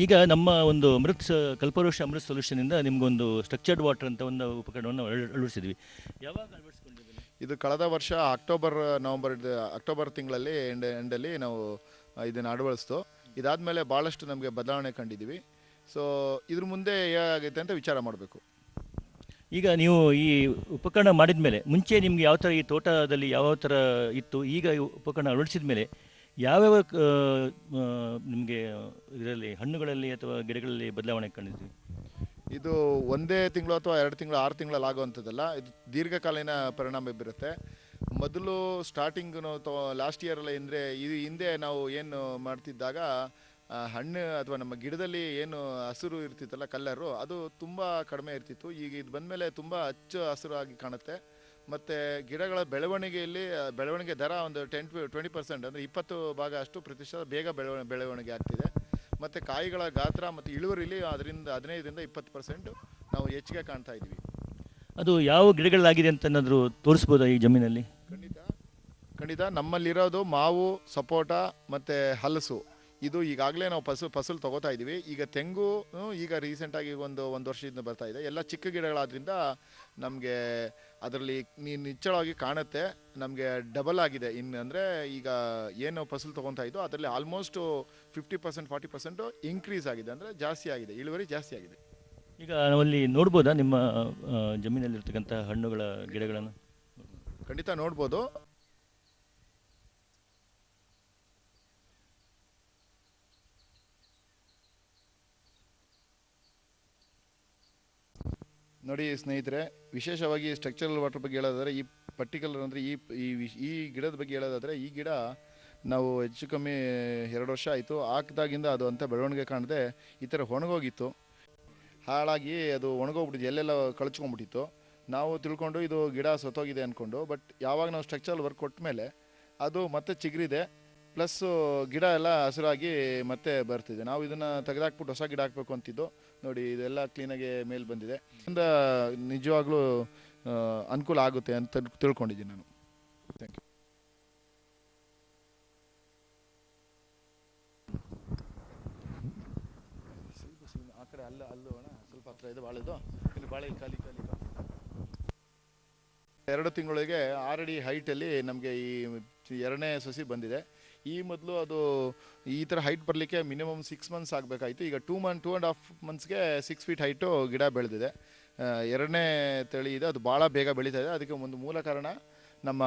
ಈಗ ನಮ್ಮ ಒಂದು ಕಲ್ಪವೃಕ್ಷ ಅಮೃತ್ ಸೊಲ್ಯೂಷನಿಂದ ನಿಮಗೊಂದು ಸ್ಟ್ರಕ್ಚರ್ಡ್ ವಾಟರ್ ಅಂತ ಒಂದು ಉಪಕರಣವನ್ನು ಅಳವಡಿಸಿದ್ವಿ. ಯಾವಾಗ ಅಳವಡಿಸ್ಕೊಂಡಿದ್ದೀವಿ? ಇದು ಕಳೆದ ವರ್ಷ ಅಕ್ಟೋಬರ್ ತಿಂಗಳಲ್ಲಿ ಎಂಡಲ್ಲಿ ನಾವು ಇದನ್ನು ಅಳವಡಿಸ್ತು. ಇದಾದಮೇಲೆ ಭಾಳಷ್ಟು ನಮಗೆ ಬದಲಾವಣೆ ಕಂಡಿದ್ದೀವಿ. ಸೊ ಇದ್ರ ಮುಂದೆ ಹೇಗಾಗೈತೆ ಅಂತ ವಿಚಾರ ಮಾಡಬೇಕು. ಈಗ ನೀವು ಈ ಉಪಕರಣ ಮಾಡಿದ ಮೇಲೆ ಮುಂಚೆ ನಿಮ್ಗೆ ಯಾವ ಥರ ಈ ತೋಟದಲ್ಲಿ ಯಾವ ಥರ ಇತ್ತು, ಈಗ ಈ ಉಪಕರಣ ಅಳವಡಿಸಿದ ಮೇಲೆ ಯಾವ್ಯಾವ ನಿಮಗೆ ಇದರಲ್ಲಿ ಹಣ್ಣುಗಳಲ್ಲಿ ಅಥವಾ ಗಿಡಗಳಲ್ಲಿ ಬದಲಾವಣೆ ಕಂಡಿದ್ದೀವಿ? ಇದು ಒಂದೇ ತಿಂಗಳು ಅಥವಾ 2 ತಿಂಗಳು 6 ತಿಂಗಳಲ್ಲಿ ಆಗುವಂಥದ್ದಲ್ಲ. ಇದು ದೀರ್ಘಕಾಲೀನ ಪರಿಣಾಮ ಬೀರುತ್ತೆ. ಮೊದಲು ಸ್ಟಾರ್ಟಿಂಗ್ ಲಾಸ್ಟ್ ಇಯರಲ್ಲಿ ಅಂದರೆ ಇದು ಹಿಂದೆ ನಾವು ಏನು ಮಾಡ್ತಿದ್ದಾಗ ಹಣ್ಣು ಅಥವಾ ನಮ್ಮ ಗಿಡದಲ್ಲಿ ಏನು ಹಸಿರು ಇರ್ತಿತ್ತಲ್ಲ ಕಲ್ಲರು, ಅದು ತುಂಬ ಕಡಿಮೆ ಇರ್ತಿತ್ತು. ಈಗ ಇದು ಬಂದಮೇಲೆ ತುಂಬ ಹಚ್ಚ ಹಸಿರಾಗಿ ಕಾಣುತ್ತೆ. ಮತ್ತು ಗಿಡಗಳ ಬೆಳವಣಿಗೆ ದರ ಒಂದು 10-20% ಅಂದರೆ 20% ಅಷ್ಟು ಪ್ರತಿಶತ ಬೇಗ ಬೆಳವಣಿಗೆ ಆಗ್ತಿದೆ. ಮತ್ತು ಕಾಯಿಗಳ ಗಾತ್ರ ಮತ್ತು ಇಳುವರಿಲಿ ಅದರಿಂದ 15-20% ನಾವು ಹೆಚ್ಚಿಗೆ ಕಾಣ್ತಾ ಇದ್ದೀವಿ. ಅದು ಯಾವ ಗಿಡಗಳಾಗಿದೆ ಅಂತ ಏನಾದರೂ ತೋರಿಸ್ಬೋದಾ ಈ ಜಮೀನಲ್ಲಿ? ಖಂಡಿತ ನಮ್ಮಲ್ಲಿರೋದು ಮಾವು, ಸಪೋಟ ಮತ್ತು ಹಲಸು. ಇದು ಈಗಾಗಲೇ ನಾವು ಫಸಲು ತೊಗೋತಾ ಇದ್ದೀವಿ. ಈಗ ತೆಂಗು ಈಗ ರೀಸೆಂಟಾಗಿ ಒಂದು ವರ್ಷದಿಂದ ಬರ್ತಾ ಇದೆ. ಎಲ್ಲ ಚಿಕ್ಕ ಗಿಡಗಳಾದ್ರಿಂದ ನಮಗೆ ಅದರಲ್ಲಿ ನಿಚ್ಚಳವಾಗಿ ಕಾಣುತ್ತೆ. ನಮಗೆ ಡಬಲ್ ಆಗಿದೆ. ಅಂದರೆ ಈಗ ಏನು ಫಸಲು ತೊಗೊತಾ ಇದ್ದೋ ಅದರಲ್ಲಿ ಆಲ್ಮೋಸ್ಟ್ 50% 40% ಇನ್ಕ್ರೀಸ್ ಆಗಿದೆ, ಅಂದರೆ ಜಾಸ್ತಿ ಆಗಿದೆ, ಇಳುವರಿ ಜಾಸ್ತಿ ಆಗಿದೆ. ಈಗ ನಾವಲ್ಲಿ ನೋಡ್ಬೋದಾ ನಿಮ್ಮ ಜಮೀನಲ್ಲಿರ್ತಕ್ಕಂಥ ಹಣ್ಣುಗಳ ಗಿಡಗಳನ್ನು? ಖಂಡಿತ ನೋಡ್ಬೋದು. ನೋಡಿ ಸ್ನೇಹಿತರೆ, ವಿಶೇಷವಾಗಿ ಸ್ಟ್ರಕ್ಚರಲ್ ವಾಟರ್ ಬಗ್ಗೆ ಹೇಳೋದಾದರೆ, ಈ ಪರ್ಟಿಕ್ಯುಲರ್ ಅಂದರೆ ಈ ಗಿಡದ ಬಗ್ಗೆ ಹೇಳೋದಾದರೆ, ಈ ಗಿಡ ನಾವು ಹೆಚ್ಚು ಕಮ್ಮಿ 2 ವರ್ಷ ಆಯಿತು ಹಾಕಿದಾಗಿಂದ ಅದು ಅಂತ ಬೆಳವಣಿಗೆ ಕಾಣದೆ ಈ ಥರ ಒಣಗೋಗಿತ್ತು. ಹಾಳಾಗಿ ಅದು ಒಣಗೋಗ್ಬಿಟ್ಟಿದ್ದು, ಎಲ್ಲೆಲ್ಲ ಕಳ್ಚ್ಕೊಂಡ್ಬಿಟ್ಟಿತ್ತು. ನಾವು ತಿಳ್ಕೊಂಡು ಇದು ಗಿಡ ಸತ್ತೋಗಿದೆ ಅಂದ್ಕೊಂಡು, ಬಟ್ ಯಾವಾಗ ನಾವು ಸ್ಟ್ರಕ್ಚರಲ್ ವರ್ಕ್ ಕೊಟ್ಟ ಮೇಲೆ ಅದು ಮತ್ತೆ ಚಿಗುರಿದೆ, ಪ್ಲಸ್ ಗಿಡ ಎಲ್ಲ ಹಸಿರಾಗಿ ಮತ್ತೆ ಬರ್ತಿದೆ. ನಾವು ಇದನ್ನು ತೆಗೆದಾಕ್ಬಿಟ್ಟು ಹೊಸ ಗಿಡ ಹಾಕಬೇಕು ಅಂತಿದ್ದು. ನೋಡಿ ಇದೆಲ್ಲ ಕ್ಲೀನಾಗಿ ಮೇಲೆ ಬಂದಿದೆ. ಇದರಿಂದ ನಿಜವಾಗ್ಲೂ ಅನುಕೂಲ ಆಗುತ್ತೆ ಅಂತ ತಿಳ್ಕೊಂಡಿದ್ದೀನಿ ನಾನು. Thank you. ಆ ಕಡೆ ಅಲ್ಲೂ ಅಣ್ಣ ಸ್ವಲ್ಪ ಹತ್ರ ಇದೆ ಬಾಳೆದು. ಇಲ್ಲಿ ಬಾಳೆ ಖಾಲಿ 2 ತಿಂಗಳಿಗೆ 6 ಅಡಿ ಹೈಟಲ್ಲಿ ನಮಗೆ ಈ 2ನೇ ಸಸಿ ಬಂದಿದೆ. ಈ ಮೊದಲು ಅದು ಈ ಥರ ಹೈಟ್ ಬರಲಿಕ್ಕೆ ಮಿನಿಮಮ್ 6 ಮಂತ್ಸ್ ಆಗಬೇಕಾಯಿತು. ಈಗ 2.5 ಮಂತ್ಸ್ಗೆ 6 ಫೀಟ್ ಹೈಟು ಗಿಡ ಬೆಳೆದಿದೆ. 2ನೇ ತಳಿ ಇದೆ, ಅದು ಭಾಳ ಬೇಗ ಬೆಳೀತಾ ಇದೆ. ಅದಕ್ಕೆ ಒಂದು ಮೂಲ ಕಾರಣ ನಮ್ಮ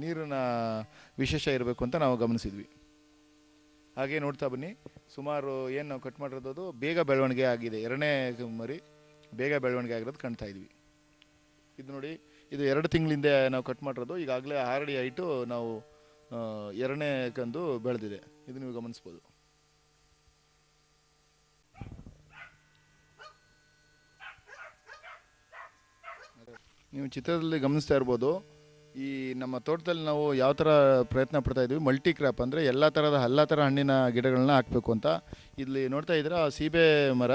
ನೀರಿನ ವಿಶೇಷ ಇರಬೇಕು ಅಂತ ನಾವು ಗಮನಿಸಿದ್ವಿ. ಹಾಗೆ ನೋಡ್ತಾ ಬನ್ನಿ, ಸುಮಾರು ಏನು ನಾವು ಕಟ್ ಮಾಡಿರೋದು ಅದು ಬೇಗ ಬೆಳವಣಿಗೆ ಆಗಿದೆ. 2ನೇ ಮರಿ ಬೇಗ ಬೆಳವಣಿಗೆ ಆಗಿರೋದು ಕಾಣ್ತಾ ಇದ್ವಿ. ಇದು ನೋಡಿ, ಇದು 2 ತಿಂಗಳಿಂದ ನಾವು ಕಟ್ ಮಾಡಿರೋದು. ಈಗಾಗಲೇ 6 ಅಡಿ ಹೈಟು ನಾವು 2ನೇ ಕಂದು ಬೆಳೆದಿದೆ. ಇದು ನೀವು ಗಮನಿಸ್ಬೋದು. ನೀವು ಚಿತ್ರದಲ್ಲಿ ಗಮನಿಸ್ತಾ ಇರ್ಬೋದು, ಈ ನಮ್ಮ ತೋಟದಲ್ಲಿ ನಾವು ಯಾವ ಥರ ಪ್ರಯತ್ನ ಪಡ್ತಾ ಇದ್ದೀವಿ, ಮಲ್ಟಿ ಕ್ರಾಪ್ ಅಂದರೆ ಎಲ್ಲ ಥರ ಹಣ್ಣಿನ ಗಿಡಗಳನ್ನ ಹಾಕಬೇಕು ಅಂತ. ಇಲ್ಲಿ ನೋಡ್ತಾ ಇದ್ದೀರಾ ಸೀಬೆ ಮರ.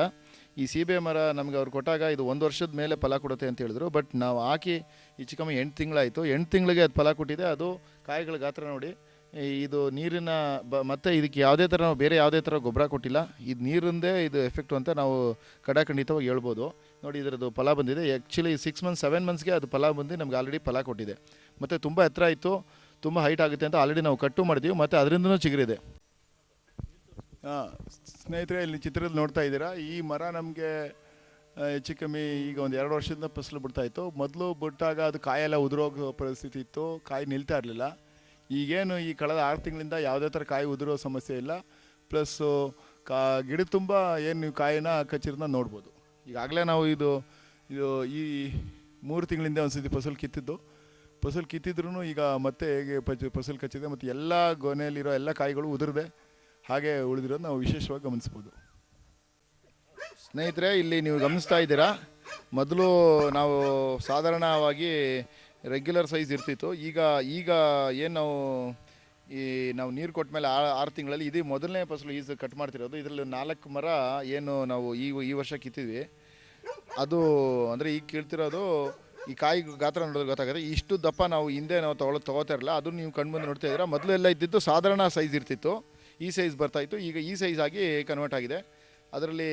ಈ ಸೀಬೆ ಮರ ನಮಗೆ ಅವ್ರು ಕೊಟ್ಟಾಗ ಇದು 1 ವರ್ಷದ ಮೇಲೆ ಫಲ ಕೊಡುತ್ತೆ ಅಂತ ಹೇಳಿದ್ರು. ಬಟ್ ನಾವು ಹಾಕಿ ಹೆಚ್ಚು ಕಮ್ಮಿ 8 ತಿಂಗಳಾಯಿತು. 8 ತಿಂಗಳಿಗೆ ಅದು ಫಲ ಕೊಟ್ಟಿದೆ. ಅದು ಕಾಯಿಗಳ ಗಾತ್ರ ನೋಡಿ. ಇದು ನೀರಿನ ಮತ್ತು ಇದಕ್ಕೆ ಬೇರೆ ಯಾವುದೇ ಥರ ಗೊಬ್ಬರ ಕೊಟ್ಟಿಲ್ಲ. ಇದು ನೀರಿಂದೇ ಇದು ಎಫೆಕ್ಟು ಅಂತ ನಾವು ಖಂಡಿತವಾಗಿ ಹೇಳ್ಬೋದು. ನೋಡಿ ಇದರದ್ದು ಫಲ ಬಂದಿದೆ. ಆ್ಯಕ್ಚುಲಿ 6 ಮಂತ್ಸ್ 7 ಮಂತ್ಸ್ಗೆ ಅದು ಫಲ ಬಂದು ನಮ್ಗೆ ಆಲ್ರೆಡಿ ಫಲ ಕೊಟ್ಟಿದೆ. ಮತ್ತು ತುಂಬ ಎತ್ತರ ಇತ್ತು, ತುಂಬ ಹೈಟ್ ಆಗುತ್ತೆ ಅಂತ ಆಲ್ರೆಡಿ ನಾವು ಕಟ್ಟು ಮಾಡಿದ್ದೀವಿ. ಮತ್ತು ಅದರಿಂದನೂ ಚಿಗುರಿದೆ. ಸ್ನೇಹಿತರೆ, ಇಲ್ಲಿ ಚಿತ್ರದಲ್ಲಿ ನೋಡ್ತಾ ಇದ್ದೀರಾ, ಈ ಮರ ನಮಗೆ ಹೆಚ್ಚು ಕಮ್ಮಿ ಈಗ ಒಂದು 2 ವರ್ಷದಿಂದ ಫಸಲು ಬಿಡ್ತಾಯಿತ್ತು. ಮೊದಲು ಬಿಟ್ಟಾಗ ಅದು ಕಾಯೆಲ್ಲ ಉದುರೋಗೋ ಪರಿಸ್ಥಿತಿ ಇತ್ತು, ಕಾಯಿ ನಿಲ್ತಾ ಇರಲಿಲ್ಲ. ಈಗೇನು ಈ ಕಳೆದ 6 ತಿಂಗಳಿಂದ ಯಾವುದೇ ಥರ ಕಾಯಿ ಉದುರೋ ಸಮಸ್ಯೆ ಇಲ್ಲ. ಪ್ಲಸ್ಸು ಗಿಡ ತುಂಬ ಏನು ನೀವು ಕಾಯಿನ ಕಚ್ಚಿರೋದನ್ನ ನೋಡ್ಬೋದು. ಈಗಾಗಲೇ ನಾವು ಇದು ಈ 3 ತಿಂಗಳಿಂದ ಒಂದು ಸತಿ ಫಸಲು ಕಿತ್ತಿದ್ರೂ ಈಗ ಮತ್ತೆ ಹೇಗೆ ಫಸಲು ಕಚ್ಚಿದೆ. ಮತ್ತು ಎಲ್ಲ ಗೊನೆಯಲ್ಲಿರೋ ಎಲ್ಲ ಕಾಯಿಗಳು ಉದುರಿದೆ, ಹಾಗೆ ಉಳಿದಿರೋದು ನಾವು ವಿಶೇಷವಾಗಿ ಗಮನಿಸ್ಬೋದು. ಸ್ನೇಹಿತರೆ, ಇಲ್ಲಿ ನೀವು ಗಮನಿಸ್ತಾ ಇದ್ದೀರಾ, ಮೊದಲು ನಾವು ಸಾಧಾರಣವಾಗಿ ರೆಗ್ಯುಲರ್ ಸೈಜ್ ಇರ್ತಿತ್ತು. ಈಗ ಏನು ನಾವು ನೀರು ಕೊಟ್ಟ ಮೇಲೆ 6 ತಿಂಗಳಲ್ಲಿ ಇದು ಮೊದಲನೇ ಫಸಲು ಈಸ್ ಕಟ್ ಮಾಡ್ತಿರೋದು. ಇದರಲ್ಲಿ 4 ಮರ ಏನು ನಾವು ಈ ವರ್ಷ ಕಿತ್ತಿದ್ವಿ. ಅದು ಅಂದರೆ ಈಗ ಕೀಳ್ತಿರೋದು ಈ ಕಾಯಿ ಗಾತ್ರ ನೋಡೋದು ಗೊತ್ತಾಗುತ್ತೆ. ಇಷ್ಟು ದಪ್ಪ ನಾವು ಹಿಂದೆ ನಾವು ತೊಗೋತಾ ಇರಲ್ಲ. ಅದು ನೀವು ಕಣ್ಮುಂದೆ ನೋಡ್ತಾ ಇದ್ದೀರಾ. ಮೊದಲೆಲ್ಲ ಇದ್ದಿದ್ದು ಸಾಧಾರಣ ಸೈಜ್ ಇರ್ತಿತ್ತು, ಈ ಸೈಜ್ ಬರ್ತಾಯಿತ್ತು. ಈಗ ಈ ಸೈಜ್ ಆಗಿ ಕನ್ವರ್ಟ್ ಆಗಿದೆ. ಅದರಲ್ಲಿ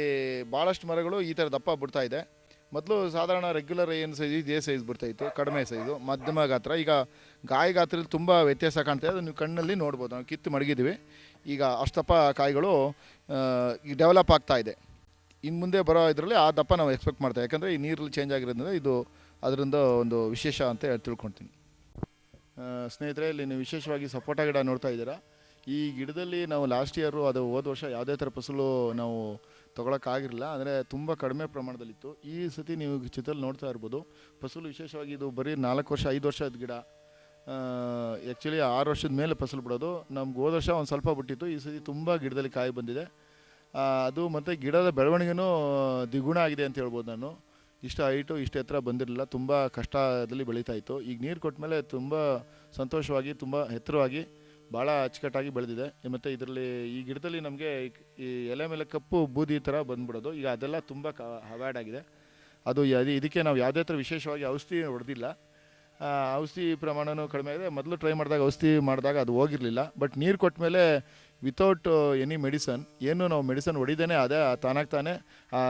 ಭಾಳಷ್ಟು ಮರಗಳು ಈ ಥರ ದಪ್ಪ ಬಿಡ್ತಾ ಇದೆ. ಮೊದಲು ಸಾಧಾರಣ ರೆಗ್ಯುಲರ್ ಏನು ಸೈಜ್ ಇದೇ ಸೈಜ್ ಬಿಡ್ತಾಯಿತ್ತು, ಕಡಿಮೆ ಸೈಜು, ಮಧ್ಯಮ ಗಾತ್ರ. ಈಗ ಗಾಯ ಗಾತ್ರದಲ್ಲಿ ತುಂಬ ವ್ಯತ್ಯಾಸ ಕಾಣ್ತಾ ಇದೆ, ನೀವು ಕಣ್ಣಲ್ಲಿ ನೋಡ್ಬೋದು. ನಾವು ಕಿತ್ತು ಮಡಗಿದ್ದೀವಿ, ಈಗ ಅಷ್ಟಪ್ಪ ಕಾಯಿಗಳು ಈಗ ಡೆವಲಪ್ ಆಗ್ತಾ ಇದೆ. ಇನ್ನು ಮುಂದೆ ಬರೋ ಇದರಲ್ಲಿ ಆ ದಪ್ಪ ನಾವು ಎಕ್ಸ್ಪೆಕ್ಟ್ ಮಾಡ್ತೇವೆ, ಯಾಕಂದರೆ ಈ ನೀರಲ್ಲಿ ಚೇಂಜ್ ಆಗಿರೋದ್ರಿಂದ ಇದು ಅದರಿಂದ ಒಂದು ವಿಶೇಷ ಅಂತ ತಿಳ್ಕೊಳ್ತೀನಿ. ಸ್ನೇಹಿತರೆ, ಇಲ್ಲಿ ನೀವು ವಿಶೇಷವಾಗಿ ಸಪೋಟ ಗಿಡ ನೋಡ್ತಾ ಇದ್ದೀರಾ. ಈ ಗಿಡದಲ್ಲಿ ನಾವು ಲಾಸ್ಟ್ ಇಯರು ಅದು ಹೋದ ವರ್ಷ ಯಾವುದೇ ಥರ ಫಸಲು ನಾವು ತೊಗೊಳಕ್ಕಾಗಿರಲಿಲ್ಲ, ಅಂದರೆ ತುಂಬ ಕಡಿಮೆ ಪ್ರಮಾಣದಲ್ಲಿತ್ತು. ಈ ಸತಿ ನೀವು ಚಿತ್ರದಲ್ಲಿ ನೋಡ್ತಾ ಇರ್ಬೋದು ಫಸಲು. ವಿಶೇಷವಾಗಿ ಇದು ಬರೀ 4 ವರ್ಷ 5 ವರ್ಷದ ಗಿಡ. ಆ್ಯಕ್ಚುಲಿ 6 ವರ್ಷದ ಮೇಲೆ ಫಸಲು ಬಿಡೋದು. ನಮ್ಗೆ ಹೋದ ವರ್ಷ ಒಂದು ಸ್ವಲ್ಪ ಬಿಟ್ಟಿತ್ತು, ಈ ಸತಿ ತುಂಬ ಗಿಡದಲ್ಲಿ ಕಾಯಿ ಬಂದಿದೆ. ಅದು ಮತ್ತು ಗಿಡದ ಬೆಳವಣಿಗೆನೂ ದ್ವಿಗುಣ ಆಗಿದೆ ಅಂತ ಹೇಳ್ಬೋದು. ನಾನು ಇಷ್ಟು ಹೈಟು ಇಷ್ಟು ಎತ್ತರ ಬಂದಿರಲಿಲ್ಲ, ತುಂಬ ಕಷ್ಟದಲ್ಲಿ ಬೆಳೀತಾ ಇತ್ತು. ಈಗ ನೀರು ಕೊಟ್ಟ ಮೇಲೆ ತುಂಬ ಸಂತೋಷವಾಗಿ, ತುಂಬ ಎತ್ತರವಾಗಿ, ಭಾಳ ಅಚ್ಚುಕಟ್ಟಾಗಿ ಬೆಳೆದಿದೆ. ಮತ್ತು ಇದರಲ್ಲಿ ಈ ಗಿಡದಲ್ಲಿ ನಮಗೆ ಈ ಎಲೆ ಮೇಲೆ ಕಪ್ಪು ಬೂದಿ ಥರ ಬಂದ್ಬಿಡೋದು, ಈಗ ಅದೆಲ್ಲ ತುಂಬ ಅವಾಯ್ಡ್ ಆಗಿದೆ. ಅದು ಇದಕ್ಕೆ ನಾವು ಯಾವುದೇ ಥರ ವಿಶೇಷವಾಗಿ ಔಷಧಿ ಹೊಡೆದಿಲ್ಲ. ಔಷಧಿ ಪ್ರಮಾಣವೂ ಕಡಿಮೆ ಆಗಿದೆ. ಮೊದಲು ಟ್ರೈ ಮಾಡಿದಾಗ ಔಷಧಿ ಮಾಡಿದಾಗ ಅದು ಹೋಗಿರಲಿಲ್ಲ, ಬಟ್ ನೀರು ಕೊಟ್ಟ ಮೇಲೆ ವಿತೌಟ್ ಎನಿ ಮೆಡಿಸನ್, ಏನು ನಾವು ಮೆಡಿಸನ್ ಹೊಡಿದೇನೆ ಅದೇ ತಾನಾಗಿ ತಾನೇ ಆ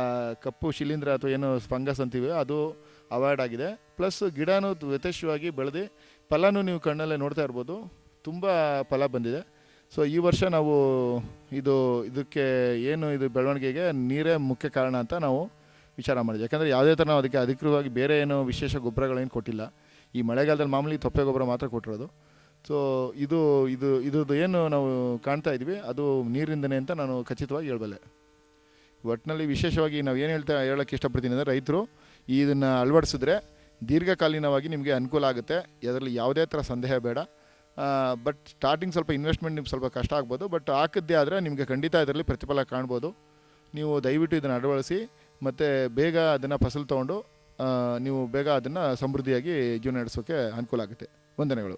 ಕಪ್ಪು ಶಿಲೀಂಧ್ರ ಅಥವಾ ಏನು ಫಂಗಸ್ ಅಂತೀವಿ ಅದು ಅವಾಯ್ಡ್ ಆಗಿದೆ. ಪ್ಲಸ್ ಗಿಡನೂ ಯಥೇಚ್ಛವಾಗಿ ಬೆಳೆದು ಫಲನೂ ನೀವು ಕಣ್ಣಲ್ಲೇ ನೋಡ್ತಾ ಇರ್ಬೋದು, ತುಂಬ ಫಲ ಬಂದಿದೆ. ಸೊ ಈ ವರ್ಷ ನಾವು ಇದಕ್ಕೆ ಏನು ಇದು ಬೆಳವಣಿಗೆಗೆ ನೀರೇ ಮುಖ್ಯ ಕಾರಣ ಅಂತ ನಾವು ವಿಚಾರ ಮಾಡಿದ್ವಿ. ಯಾಕಂದರೆ ಯಾವುದೇ ಥರ ನಾವು ಅದಕ್ಕೆ ಅಧಿಕೃತವಾಗಿ ಬೇರೆ ಏನೋ ವಿಶೇಷ ಗೊಬ್ಬರಗಳೇನು ಕೊಟ್ಟಿಲ್ಲ. ಈ ಮಳೆಗಾಲದಲ್ಲಿ ಮಾಮೂಲಿ ತೊಪ್ಪೆ ಗೊಬ್ಬರ ಮಾತ್ರ ಕೊಟ್ಟಿರೋದು. ಸೊ ಇದ್ರದ್ದು ಏನು ನಾವು ಕಾಣ್ತಾ ಇದ್ವಿ ಅದು ನೀರಿಂದನೇ ಅಂತ ನಾನು ಖಚಿತವಾಗಿ ಹೇಳಬಲ್ಲೆ. ಒಟ್ಟಿನಲ್ಲಿ ವಿಶೇಷವಾಗಿ ನಾವು ಏನು ಹೇಳೋಕ್ಕೆ ಇಷ್ಟಪಡ್ತೀನಿ ಅಂದರೆ, ರೈತರು ಇದನ್ನು ಅಳವಡಿಸಿದ್ರೆ ದೀರ್ಘಕಾಲೀನವಾಗಿ ನಿಮಗೆ ಅನುಕೂಲ ಆಗುತ್ತೆ, ಅದರಲ್ಲಿ ಯಾವುದೇ ಥರ ಸಂದೇಹ ಬೇಡ. ಬಟ್ ಸ್ಟಾರ್ಟಿಂಗ್ ಸ್ವಲ್ಪ ಇನ್ವೆಸ್ಟ್ಮೆಂಟ್ ನಿಮ್ಗೆ ಸ್ವಲ್ಪ ಕಷ್ಟ ಆಗ್ಬೋದು, ಬಟ್ ಹಾಕಿದ್ದೇ ಆದರೆ ನಿಮಗೆ ಖಂಡಿತ ಇದರಲ್ಲಿ ಪ್ರತಿಫಲ ಕಾಣ್ಬೋದು. ನೀವು ದಯವಿಟ್ಟು ಇದನ್ನು ಅಳವಡಿಸಿ ಮತ್ತು ಬೇಗ ಅದನ್ನು ಫಸಲು ತೊಗೊಂಡು ನೀವು ಬೇಗ ಅದನ್ನು ಸಮೃದ್ಧಿಯಾಗಿ ಜೀವನ ನಡೆಸೋಕ್ಕೆ ಅನುಕೂಲ ಆಗುತ್ತೆ. ವಂದನೆಗಳು.